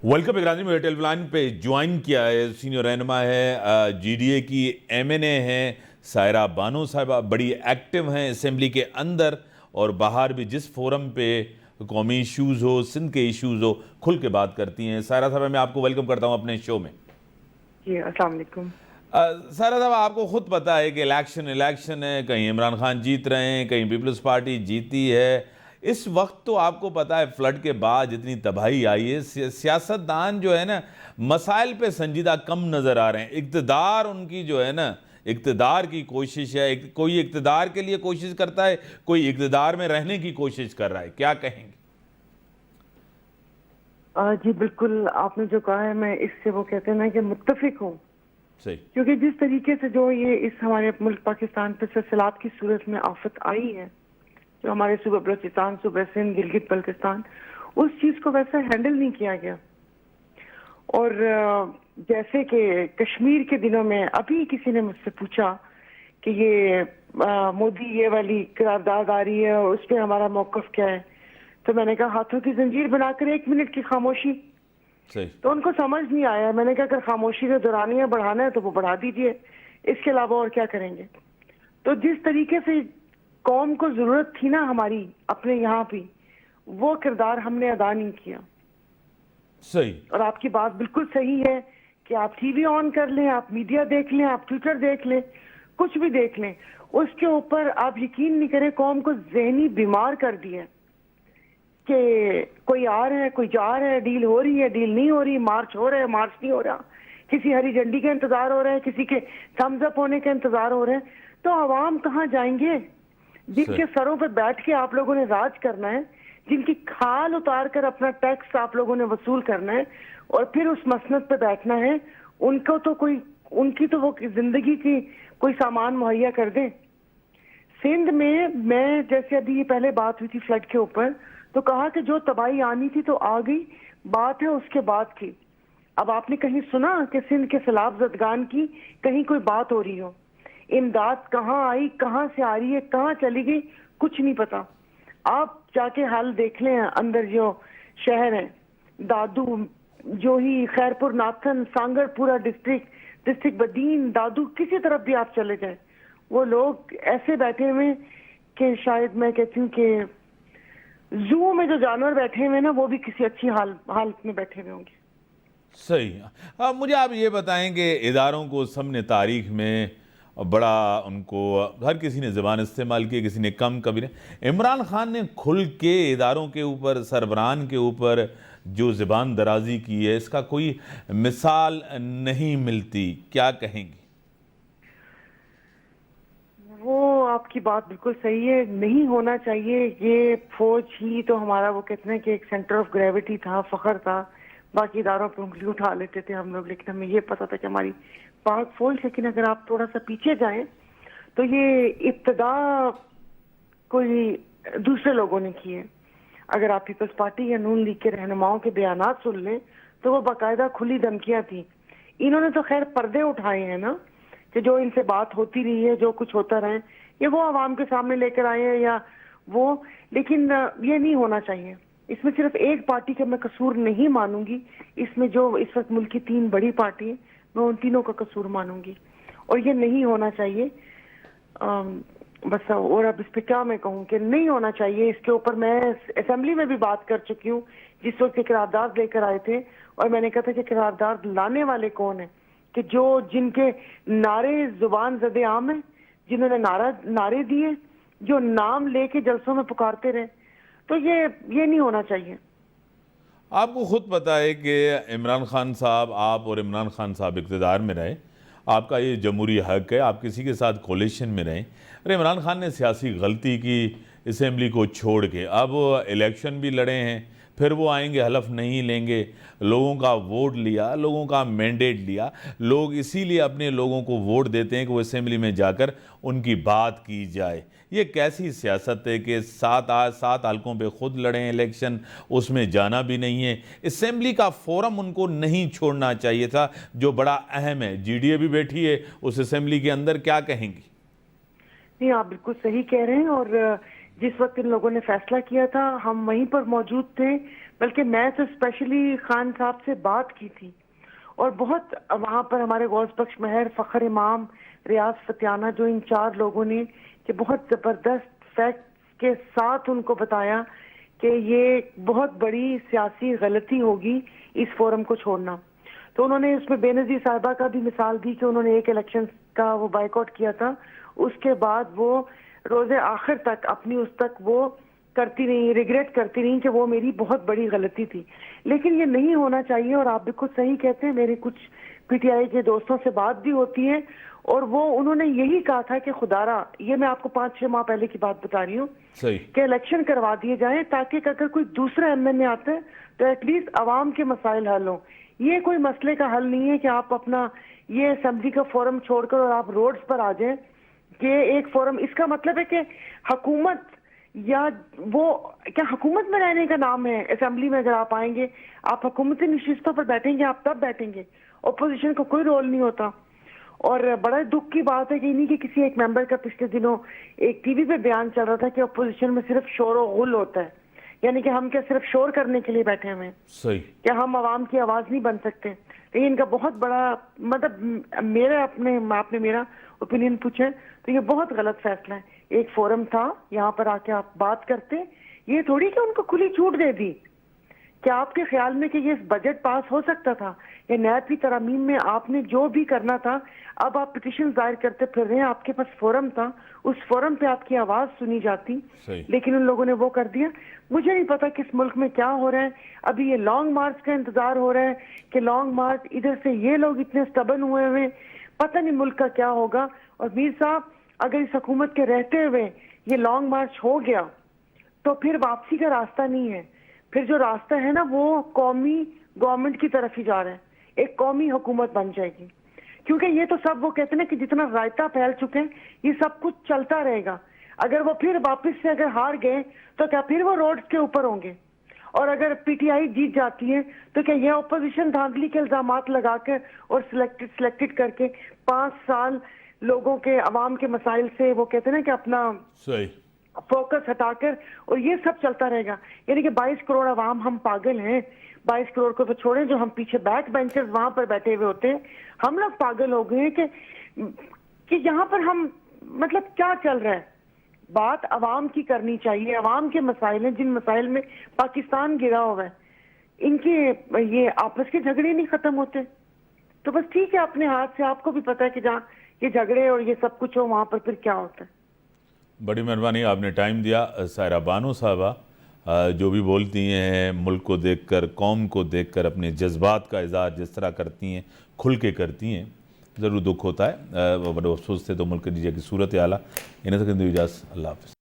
Welcome اگرانی میں ٹیلی line پہ join کیا ہے سینئر رہنما ہے جی ڈی اے کی ایم این اے ہیں سائرہ بانو صاحبہ، بڑی ایکٹیو ہیں اسمبلی کے اندر اور باہر بھی، جس فورم پہ قومی ایشوز ہو، سندھ کے ایشوز ہو، کھل کے بات کرتی ہیں۔ سائرہ صاحبہ، میں آپ کو ویلکم کرتا ہوں اپنے شو میں۔ جی السلام علیکم۔ سائرہ صاحبہ، آپ کو خود پتہ ہے کہ الیکشن ہے، کہیں عمران خان جیت رہے ہیں، کہیں پیپلز پارٹی جیتی ہے۔ اس وقت تو آپ کو پتہ ہے فلڈ کے بعد جتنی تباہی آئی ہے، سیاستدان جو ہے نا مسائل پہ سنجیدہ کم نظر آ رہے ہیں۔ اقتدار ان کی جو ہے نا، اقتدار کی کوشش ہے، کوئی اقتدار کے لیے کوشش کرتا ہے، کوئی اقتدار میں رہنے کی کوشش کر رہا ہے۔ کیا کہیں گے؟ جی بالکل، آپ نے جو کہا ہے میں اس سے وہ کہتے ہیں نا کہ متفق ہوں، صحیح، کیونکہ جس طریقے سے جو یہ اس ہمارے ملک پاکستان پہ سلسلات کی صورت میں آفت آئی ہے، جو ہمارے صوبہ بلوچستان، صوبہ سندھ، گلگت بلتستان، اس چیز کو ویسا ہینڈل نہیں کیا گیا۔ اور جیسے کہ کشمیر کے دنوں میں ابھی کسی نے مجھ سے پوچھا کہ یہ مودی یہ والی قرارداد آ رہی ہے اور اس پہ ہمارا موقف کیا ہے، تو میں نے کہا ہاتھوں کی زنجیر بنا کر 1 منٹ کی خاموشی۔ صحیح، تو ان کو سمجھ نہیں آیا۔ میں نے کہا اگر خاموشی سے دورانی ہے، بڑھانا ہے تو وہ بڑھا دیجئے، اس کے علاوہ اور کیا کریں گے۔ تو جس طریقے سے قوم کو ضرورت تھی نا ہماری اپنے یہاں پہ، وہ کردار ہم نے ادا نہیں کیا۔ صحیح، اور آپ کی بات بالکل صحیح ہے کہ آپ ٹی وی آن کر لیں، آپ میڈیا دیکھ لیں، آپ ٹویٹر دیکھ لیں، کچھ بھی دیکھ لیں، اس کے اوپر آپ یقین نہیں کریں قوم کو ذہنی بیمار کر دیا کہ کوئی آ رہا ہے، کوئی جا رہا ہے، ڈیل ہو رہی ہے، ڈیل نہیں ہو رہی، مارچ ہو رہا ہے، مارچ نہیں ہو رہا، کسی ہری جھنڈی کا انتظار ہو رہا ہے، کسی کے تھمز اپ ہونے کا انتظار ہو رہا ہے۔ تو عوام کہاں جائیں گے جن کے سروں پہ بیٹھ کے آپ لوگوں نے راج کرنا ہے، جن کی کھال اتار کر اپنا ٹیکس آپ لوگوں نے وصول کرنا ہے اور پھر اس مسند پہ بیٹھنا ہے؟ ان کو تو ان کی تو وہ زندگی کی کوئی سامان مہیا کر دیں۔ سندھ میں جیسے ابھی یہ پہلے بات ہوئی تھی فلڈ کے اوپر، تو کہا کہ جو تباہی آنی تھی تو آ گئی، بات ہے اس کے بعد کی۔ اب آپ نے کہیں سنا کہ سندھ کے سیلاب زدگان کی کہیں کوئی بات ہو رہی ہو؟ امداد کہاں آئی، کہاں سے آ رہی ہے، کہاں چلی گئی، کچھ نہیں پتا۔ آپ جا کے حال دیکھ لیں، اندر جو شہر ہیں، دادو، جوہی، خیرپور، ناتھن، سانگڑ، پورا ڈسٹرکٹ بدین، دادو، کسی طرف بھی آپ چلے جائیں، وہ لوگ ایسے بیٹھے ہوئے کہ شاید میں کہتی ہوں کہ زو میں جو جانور بیٹھے ہوئے نا، وہ بھی کسی اچھی حالت میں بیٹھے ہوئے ہوں گے۔ صحیح۔ مجھے آپ یہ بتائیں کہ اداروں کو سب نے تاریخ میں بڑا ان کو ہر کسی نے زبان استعمال کی، کسی نے کم، کبھی نہیں۔ عمران خان نے کھل کے اداروں کے اوپر، سربراہان کے اوپر جو زبان درازی کی ہے، اس کا کوئی مثال نہیں ملتی۔ کیا کہیں گی؟ وہ آپ کی بات بالکل صحیح ہے، نہیں ہونا چاہیے۔ یہ فوج ہی تو ہمارا وہ کہتے ہیں کہ ایک سینٹر آف گریوٹی تھا، فخر تھا، باقی اداروں پہ انگلی اٹھا لیتے تھے ہم لوگ، لیکن ہمیں یہ پتا تھا کہ ہماری پاک فوج۔ لیکن اگر آپ تھوڑا سا پیچھے جائیں تو یہ ابتدا کوئی دوسرے لوگوں نے کی ہے۔ اگر آپ پیپلز پارٹی یا نون لیگ کے رہنماؤں کے بیانات سن لیں تو وہ باقاعدہ کھلی دھمکیاں تھیں۔ انہوں نے تو خیر پردے اٹھائے ہیں نا، کہ جو ان سے بات ہوتی رہی ہے، جو کچھ ہوتا رہے، یہ وہ عوام کے سامنے لے کر آئے ہیں یا وہ، لیکن یہ نہیں ہونا چاہیے۔ اس میں صرف ایک پارٹی کا میں قصور نہیں مانوں گی، اس میں جو اس وقت ملک کی 3 بڑی پارٹی ہیں، میں ان تینوں کا قصور مانوں گی، اور یہ نہیں ہونا چاہیے۔ بس اور اب اس پہ کیا میں کہوں کہ نہیں ہونا چاہیے۔ اس کے اوپر میں اسمبلی میں بھی بات کر چکی ہوں، جس وقت قرارداد لے کر آئے تھے، اور میں نے کہا تھا کہ قرارداد لانے والے کون ہیں، کہ جن کے نعرے زبان زد عام ہیں، جنہوں نے نعرے دیے، جو نام لے کے جلسوں میں پکارتے رہے، تو یہ نہیں ہونا چاہیے۔ آپ کو خود پتہ ہے کہ عمران خان صاحب، آپ اور عمران خان صاحب اقتدار میں رہے، آپ کا یہ جمہوری حق ہے، آپ کسی کے ساتھ کولیشن میں رہیں، اور عمران خان نے سیاسی غلطی کی اسمبلی کو چھوڑ کے، اب الیکشن بھی لڑے ہیں، پھر وہ آئیں گے، حلف نہیں لیں گے، لوگوں کا ووٹ لیا، لوگوں کا مینڈیٹ لیا، لوگ اسی لیے اپنے لوگوں کو ووٹ دیتے ہیں کہ وہ اسمبلی میں جا کر ان کی بات کی جائے۔ یہ کیسی سیاست ہے کہ 7 حلقوں پہ خود لڑیں الیکشن، اس میں جانا بھی نہیں ہے۔ اسمبلی کا فورم ان کو نہیں چھوڑنا چاہیے تھا، جو بڑا اہم ہے۔ جی ڈی اے بھی بیٹھی ہے اس اسمبلی کے اندر، کیا کہیں گی؟ نہیں، آپ بالکل صحیح کہہ رہے ہیں، اور جس وقت ان لوگوں نے فیصلہ کیا تھا ہم وہیں پر موجود تھے، بلکہ میں تو اسپیشلی خان صاحب سے بات کی تھی، اور بہت وہاں پر ہمارے غوث بخش مہر، فخر امام، ریاض فتیانہ، جو ان 4 لوگوں نے کہ بہت زبردست فیکٹس کے ساتھ ان کو بتایا کہ یہ بہت بڑی سیاسی غلطی ہوگی اس فورم کو چھوڑنا. تو انہوں نے اس میں بے نظیر صاحبہ کا بھی مثال دی کہ انہوں نے ایک الیکشن کا وہ بائیکاٹ کیا تھا، اس کے بعد وہ روز آخر تک اپنی اس تک وہ کرتی رہی، ریگریٹ کرتی رہی کہ وہ میری بہت بڑی غلطی تھی. لیکن یہ نہیں ہونا چاہیے، اور آپ بالکل صحیح کہتے ہیں. میرے کچھ پی ٹی آئی کے دوستوں سے بات بھی ہوتی ہے، اور وہ انہوں نے یہی کہا تھا کہ خدارا، یہ میں آپ کو 5-6 ماہ پہلے کی بات بتا رہی ہوں، صحیح کہ الیکشن کروا دیے جائیں تاکہ اگر کوئی دوسرا ایم این اے آتا ہے تو ایٹ لیسٹ عوام کے مسائل حل ہوں. یہ کوئی مسئلے کا حل نہیں ہے کہ آپ اپنا یہ اسمبلی کا فورم چھوڑ کر اور آپ روڈز پر آ جائیں کہ ایک فورم. اس کا مطلب ہے کہ حکومت یا وہ کیا حکومت میں رہنے کا نام ہے؟ اسمبلی میں اگر آپ آئیں گے، آپ حکومتی نشستوں پر بیٹھیں گے، آپ تب بیٹھیں گے، اپوزیشن کا کوئی رول نہیں ہوتا. اور بڑا دکھ کی بات ہے کہ انہی کہ کسی ایک ممبر کا پچھلے دنوں ایک ٹی وی پہ بیان چل رہا تھا کہ اپوزیشن میں صرف شور و غل ہوتا ہے، یعنی کہ ہم کیا صرف شور کرنے کے لیے بیٹھے ہوئے ہیں، صحیح کہ ہم عوام کی آواز نہیں بن سکتے. لیکن ان کا بہت بڑا مطلب آپ نے میرا اوپینین پوچھے تو یہ بہت غلط فیصلہ ہے. ایک فورم تھا، یہاں پر آ کے آپ بات کرتے، یہ تھوڑی کہ ان کو کھلی چھوٹ دے دی. کیا آپ کے خیال میں کہ یہ بجٹ پاس ہو سکتا تھا؟ یا نیب کی ترامیم میں آپ نے جو بھی کرنا تھا، اب آپ پٹیشن دائر کرتے پھر رہے ہیں، آپ کے پاس فورم تھا، اس فورم پہ آپ کی آواز سنی جاتی. صحیح لیکن ان لوگوں نے وہ کر دیا. مجھے نہیں پتا کس ملک میں کیا ہو رہا ہے. ابھی یہ لانگ مارچ کا انتظار ہو رہا ہے کہ لانگ مارچ، ادھر سے یہ لوگ اتنے سٹبن ہوئے ہوئے، پتہ نہیں ملک کا کیا ہوگا. اور میر صاحب، اگر اس حکومت کے رہتے ہوئے یہ لانگ مارچ ہو گیا تو پھر واپسی کا راستہ نہیں ہے. پھر جو راستہ ہے نا وہ قومی گورنمنٹ کی طرف ہی جا رہا ہے، ایک قومی حکومت بن جائے گی. کیونکہ یہ تو سب وہ کہتے ہیں کہ جتنا رائتا پھیل چکے ہیں یہ سب کچھ چلتا رہے گا. اگر وہ پھر واپس سے اگر ہار گئے تو کیا پھر وہ روڈز کے اوپر ہوں گے؟ اور اگر پی ٹی آئی جیت جاتی ہے تو کیا یہ اپوزیشن دھاندلی کے الزامات لگا کر اور سلیکٹڈ کر کے 5 سال لوگوں کے عوام کے مسائل سے وہ کہتے ہیں نا کہ اپنا صحیح فوکس ہٹا کر، اور یہ سب چلتا رہے گا؟ یعنی کہ 22 کروڑ عوام ہم پاگل ہیں. 22 کروڑ کو تو چھوڑیں، جو ہم پیچھے بیک بینچرز وہاں پر بیٹھے ہوئے ہوتے ہیں، ہم لوگ پاگل ہو گئے ہیں کہ یہاں پر ہم مطلب کیا چل رہا ہے. بات عوام کی کرنی چاہیے. عوام کے مسائل ہیں، جن مسائل میں پاکستان گرا ہوا ہے، ان کے یہ آپس کے جھگڑے نہیں ختم ہوتے. تو بس ٹھیک ہے، اپنے ہاتھ سے آپ کو بھی پتا ہے کہ جہاں یہ جھگڑے اور یہ سب کچھ ہو وہاں پر پھر کیا ہوتا ہے. بڑی مہربانی، آپ نے ٹائم دیا. سائرہ بانو صاحبہ جو بھی بولتی ہیں، ملک کو دیکھ کر، قوم کو دیکھ کر اپنے جذبات کا اظہار جس طرح کرتی ہیں، کھل کے کرتی ہیں، ضرور دکھ ہوتا ہے. بڑے افسوس سے تو ملک کی صورت حال ہے. انہیں تک اجازت، اللہ حافظ.